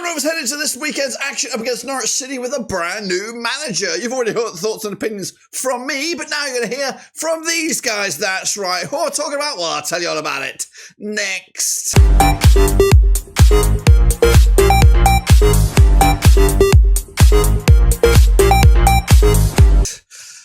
Rovers head into this weekend's action up against Norwich City with a brand new manager. You've already heard the thoughts and opinions from me, but now you're going to hear from these guys. That's right. Who are talking about? Well, I'll tell you all about it next.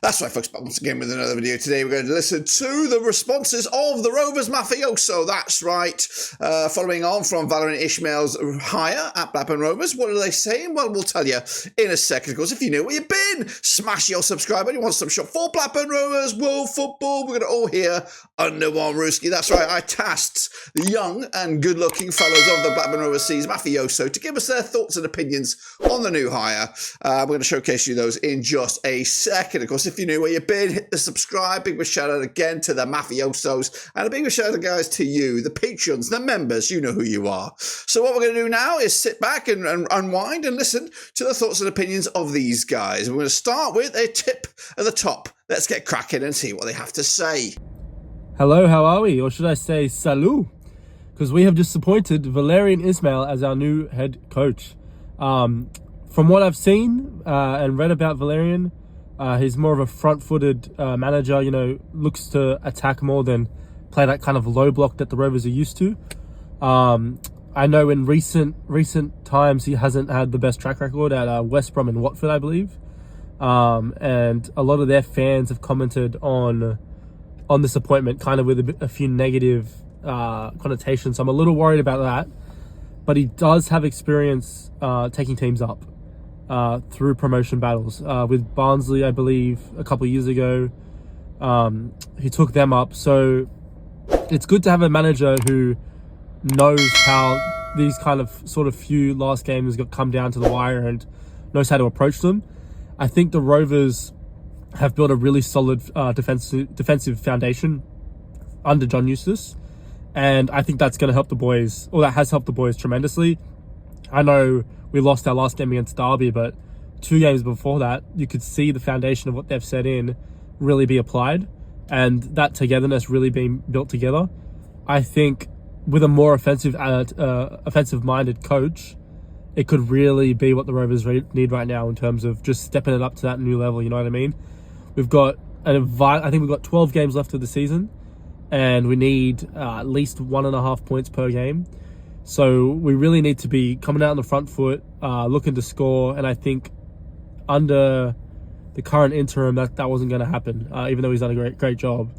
That's right, folks, back once again with another video. Today we're going to listen to the responses of the Rovers mafioso. That's right. Following on from Valérien Ismaël's hire at Blackburn Rovers. What are they saying? Well, we'll tell you in a second. Of course, if you know where you've been, smash your subscribe button. You want some shop for Blackburn Rovers, world football. We're going to all hear under one Rooski. That's right. I tasked the young and good-looking fellows of the Blackburn Rovers seas mafioso to give us their thoughts and opinions on the new hire. We're going to showcase you those in just a second. Of course, if you knew where you've been, hit the subscribe. Big shout out again to the mafiosos, and a big shout out, guys, to you, the patrons, the members. You know who you are. So what we're going to do now is sit back and unwind and listen to the thoughts and opinions of these guys. We're going to start with a tip at the top. Let's get cracking and see what they have to say. Hello, how are we? Or should I say salut? Because we have just appointed Valérien Ismaël as our new head coach. From what I've seen and read about Valérien, he's more of a front-footed manager, looks to attack more than play that kind of low block that the Rovers are used to. I know in recent times he hasn't had the best track record at West Brom and Watford, I believe. And a lot of their fans have commented on this appointment kind of with a few negative connotations. So I'm a little worried about that. But he does have experience taking teams up through promotion battles. With Barnsley, I believe, a couple of years ago, he took them up. So it's good to have a manager who knows how these kind of sort of few last games come down to the wire and knows how to approach them. I think the Rovers have built a really solid defensive foundation under John Eustace. And I think that's going to help the boys, or that has helped the boys tremendously. I know we lost our last game against Derby, but 2 games before that, you could see the foundation of what they've set in really be applied, and that togetherness really being built together. I think with a more offensive-minded coach, it could really be what the Rovers need right now in terms of just stepping it up to that new level. You know what I mean? I think we've got 12 games left of the season, and we need at least 1.5 points per game. So we really need to be coming out on the front foot, looking to score. And I think under the current interim, that wasn't going to happen, even though he's done a great job.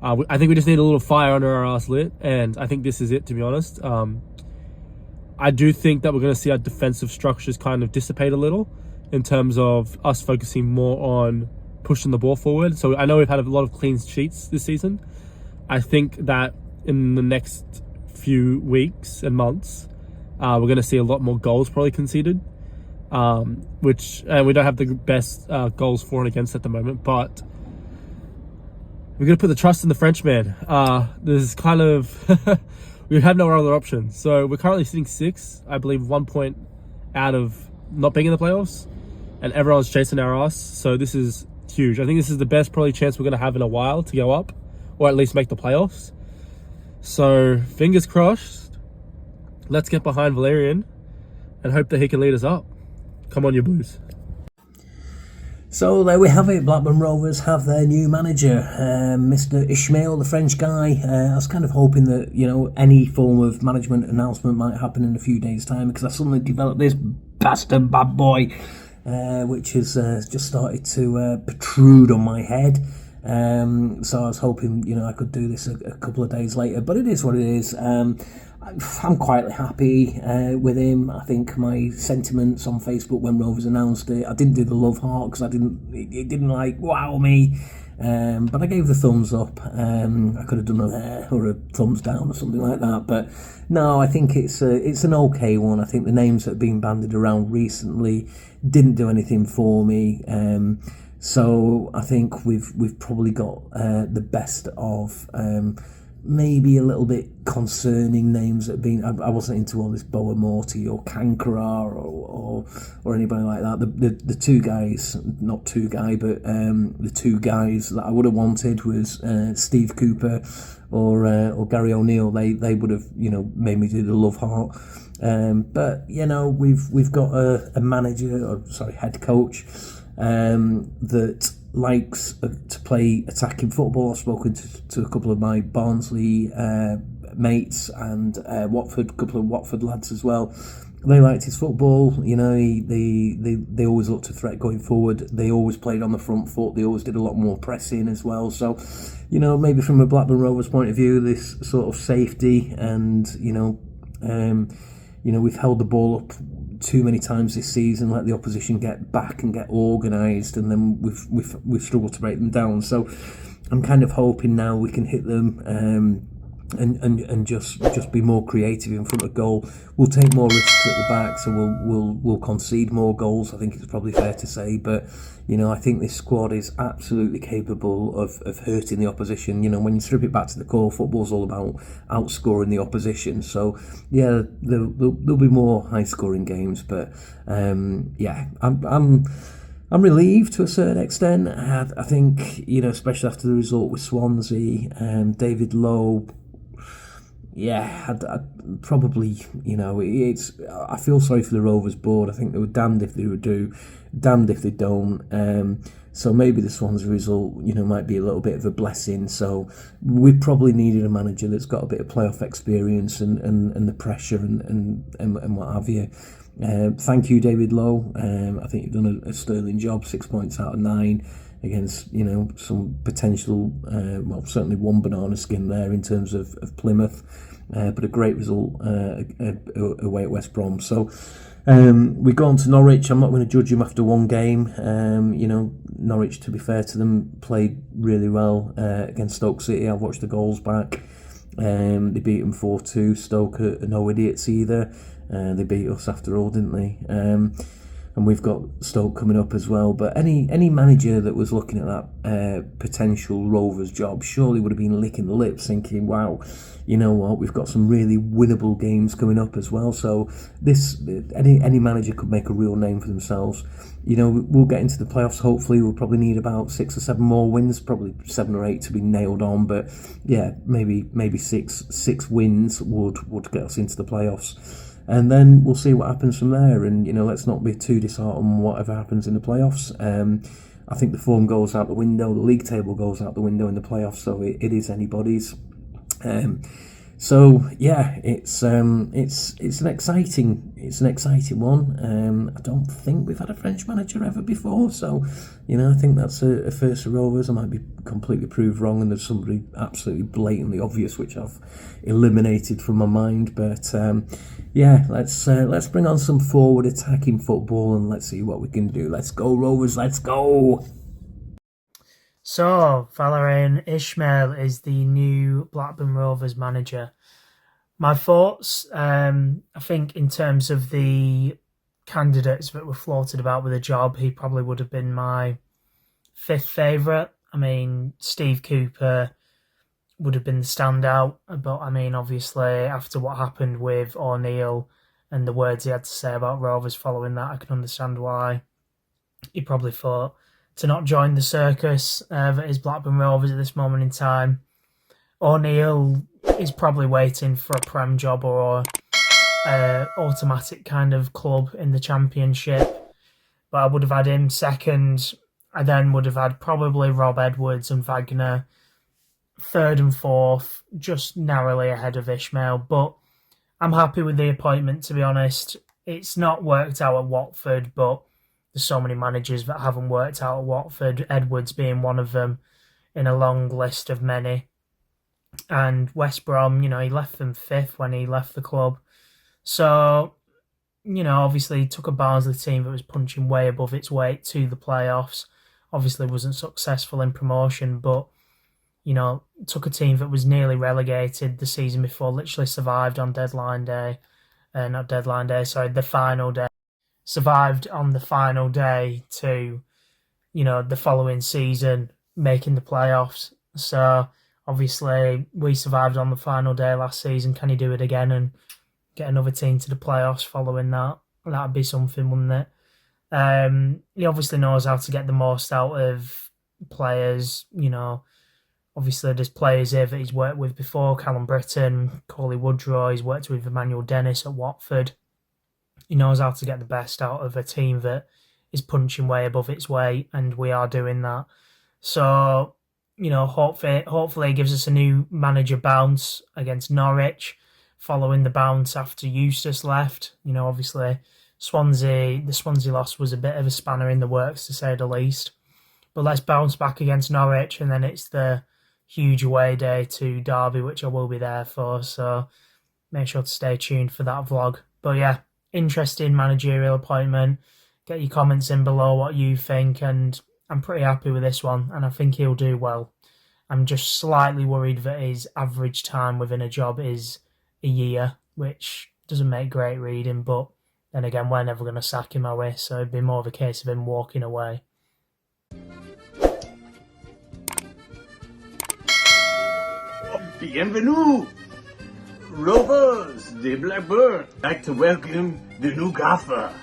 I think we just need a little fire under our ass lit, and I think this is it, to be honest. I do think that we're going to see our defensive structures kind of dissipate a little in terms of us focusing more on pushing the ball forward. So I know we've had a lot of clean sheets this season. I think that in the next few weeks and months, we're going to see a lot more goals probably conceded, which we don't have the best goals for and against at the moment, but we're going to put the trust in the Frenchman. There's kind of we have no other options. So we're currently sitting 6th, I believe 1 point out of not being in the playoffs, and everyone's chasing our ass. So this is huge. I think this is the best probably chance we're going to have in a while to go up, or at least make the playoffs. So fingers crossed. Let's get behind Valérien and hope that he can lead us up. Come on, you Blues. So there we have it. Blackburn Rovers have their new manager, Mr. Ismaël, the French guy. I was kind of hoping that, any form of management announcement might happen in a few days' time, because I suddenly developed this bastard bad boy, which has just started to protrude on my head. So I was hoping, I could do this a couple of days later, but it is what it is. I'm quietly happy with him. I think my sentiments on Facebook when Rovers announced it, I didn't do the love heart because it didn't wow me, but I gave the thumbs up. I could have done a thumbs down or something like that, but no, I think it's an okay one. I think the names that have been bandied around recently didn't do anything for me. So I think we've probably got the best of maybe a little bit concerning names that have been. I wasn't into all this Boa Morty or Kankara or anybody like that. The two guys, not two guy, but the two guys that I would have wanted was Steve Cooper or Gary O'Neill. They would have made me do the love heart. But we've got a manager, or sorry, head coach, that likes to play attacking football. I've spoken to a couple of my Barnsley mates and couple of Watford lads as well. They liked his football. They always looked to threat going forward. They always played on the front foot. They always did a lot more pressing as well. So, maybe from a Blackburn Rovers point of view, this sort of safety and we've held the ball up too many times this season, let the opposition get back and get organised, and then we've struggled to break them down. So I'm kind of hoping now we can hit them and just be more creative in front of goal. We'll take more risks at the back, so we'll concede more goals. I think it's probably fair to say, but I think this squad is absolutely capable of hurting the opposition. When you strip it back to the core, football's all about outscoring the opposition. So yeah, there'll be more high-scoring games, but I'm relieved to a certain extent. I think especially after the result with Swansea, David Lowe. Yeah, I'd probably, I feel sorry for the Rovers board. I think they were damned if they would do, damned if they don't. So maybe the Swansea result, might be a little bit of a blessing. So we probably needed a manager that's got a bit of playoff experience and the pressure and what have you. Thank you, David Lowe. I think you've done a sterling job, 6 points out of 9. Against some potential, certainly one banana skin there in terms of Plymouth, but a great result away at West Brom. So we go on to Norwich. I'm not going to judge them after one game. Norwich, to be fair to them, played really well against Stoke City. I've watched the goals back. They beat them 4-2. Stoke are no idiots either. They beat us after all, didn't they? And we've got Stoke coming up as well. But any manager that was looking at that potential Rovers job surely would have been licking the lips, thinking, "Wow, you know what? We've got some really winnable games coming up as well." So any manager could make a real name for themselves. We'll get into the playoffs. Hopefully, we'll probably need about 6 or 7 more wins, probably 7 or 8 to be nailed on. But yeah, maybe six wins would get us into the playoffs. And then we'll see what happens from there. And, let's not be too disheartened whatever happens in the playoffs. I think the form goes out the window. The league table goes out the window in the playoffs. So it is anybody's. So yeah, it's an exciting one. I don't think we've had a French manager ever before, so I think that's a first for Rovers. I might be completely proved wrong, and there's somebody absolutely blatantly obvious which I've eliminated from my mind. But let's bring on some forward attacking football and let's see what we can do. Let's go Rovers, let's go. So, Valérien Ismaël is the new Blackburn Rovers manager. My thoughts, I think in terms of the candidates that were floated about with a job, he probably would have been my 5th favourite. I mean, Steve Cooper would have been the standout, but I mean, obviously, after what happened with O'Neill and the words he had to say about Rovers following that, I can understand why he probably thought to not join the circus that is Blackburn Rovers at this moment in time. O'Neill is probably waiting for a Prem job or a automatic kind of club in the Championship. But I would have had him second. I then would have had probably Rob Edwards and Wagner third and fourth, just narrowly ahead of Ismaël. But I'm happy with the appointment, to be honest. It's not worked out at Watford, but there's so many managers that haven't worked out at Watford, Edwards being one of them in a long list of many. And West Brom, he left them 5th when he left the club. So, obviously he took a Barnsley team that was punching way above its weight to the playoffs. Obviously wasn't successful in promotion, but, took a team that was nearly relegated the season before, literally survived on the final day. Survived on the final day to, the following season, making the playoffs. So, obviously, we survived on the final day last season. Can he do it again and get another team to the playoffs following that? That'd be something, wouldn't it? He obviously knows how to get the most out of players, Obviously, there's players here that he's worked with before, Callum Britton, Corley Woodrow. He's worked with Emmanuel Dennis at Watford. He knows how to get the best out of a team that is punching way above its weight, and we are doing that. So, hopefully it gives us a new manager bounce against Norwich, following the bounce after Eustace left. Obviously, the Swansea loss was a bit of a spanner in the works, to say the least. But let's bounce back against Norwich, and then it's the huge away day to Derby, which I will be there for. So make sure to stay tuned for that vlog. But yeah, interesting managerial appointment. Get your comments in below what you think, and I'm pretty happy with this one, and I think he'll do well. I'm just slightly worried that his average time within a job is a year, which doesn't make great reading, but then again, we're never going to sack him, are we? So it'd be more of a case of him walking away. Bienvenue, Rovers de Blackburn. I'd like to welcome the new gaffer.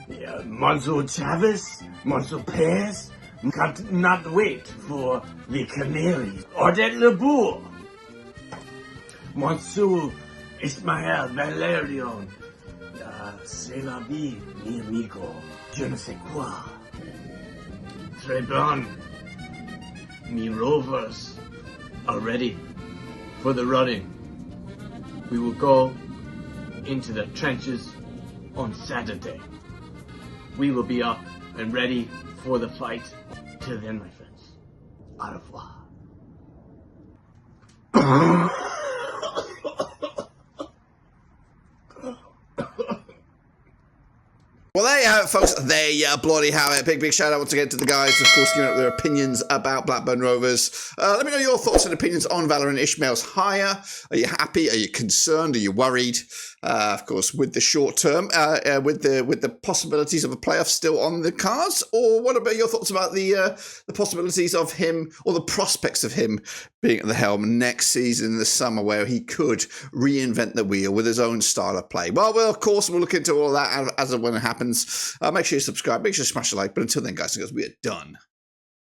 Yeah, Monzo Chavez, Monzo Perez. Can't not wait for the Canaries. Ordet Lebourg. Monzo Ismaël, Valérien. C'est la vie, mi amigo. Je ne sais quoi. Très bon. Me Rovers are ready for the running. We will go into the trenches on Saturday. We will be up and ready for the fight. Till then, my friends, au revoir. Well, there you have it, folks. There you bloody have it. Big shout out once again to the guys, of course, giving up their opinions about Blackburn Rovers. Let me know your thoughts and opinions on Valérien Ismaël's hire. Are you happy? Are you concerned? Are you worried? Of course, with the short term, with the possibilities of a playoff still on the cards, or what about your thoughts about the possibilities of him, or the prospects of him being at the helm next season in the summer, where he could reinvent the wheel with his own style of play? Well, of course, we'll look into all that as and when it happens. Make sure you subscribe, make sure you smash the like. But until then, guys, we are done.